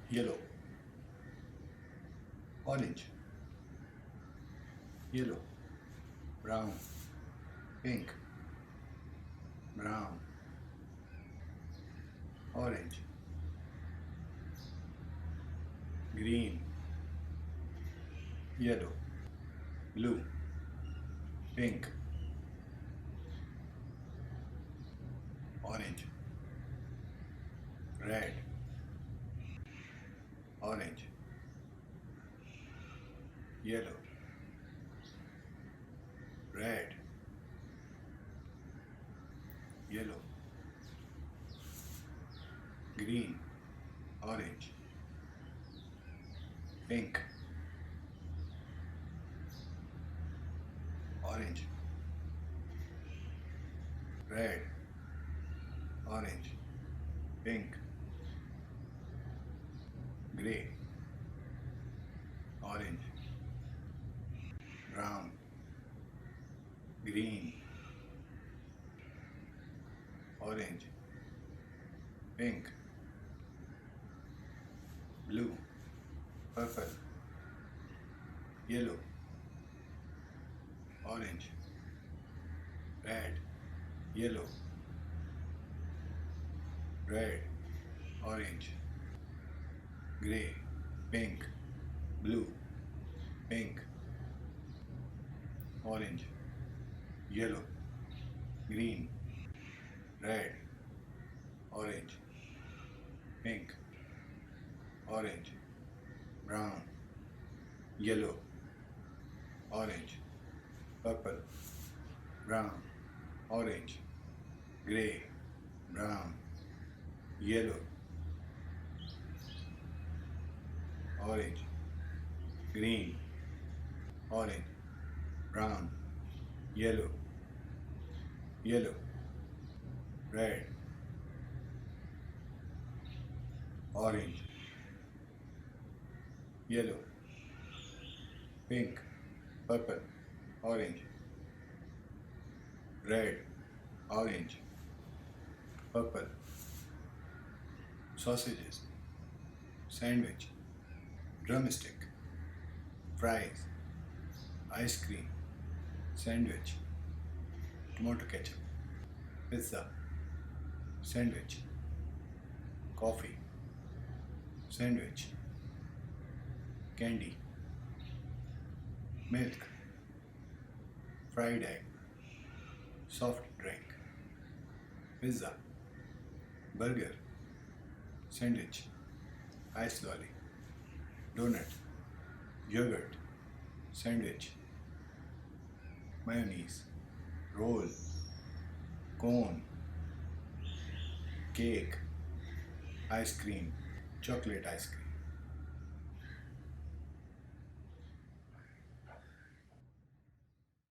yellow, orange, yellow, brown, pink, brown, orange, green, yellow, blue, pink, orange, red, orange, yellow, red, yellow, green, orange, pink, orange, red, orange, pink, grey, orange, brown, green, orange, pink, blue, purple, yellow, orange, red, yellow, red, orange, grey, pink, blue, pink, orange, yellow, green, red, orange, pink, orange, brown, yellow, orange, purple, brown, orange, grey, brown, yellow, orange, green, orange, brown, yellow, yellow, red, orange, yellow, pink, purple, orange, red, orange, purple, sausages, sandwich, drumstick, fries, ice cream, sandwich, tomato ketchup, pizza, sandwich, coffee, sandwich, candy, milk, fried egg, soft drink, pizza, burger, sandwich, ice lolly, donut, yogurt, sandwich, mayonnaise, roll, cone, cake, ice cream, chocolate ice cream.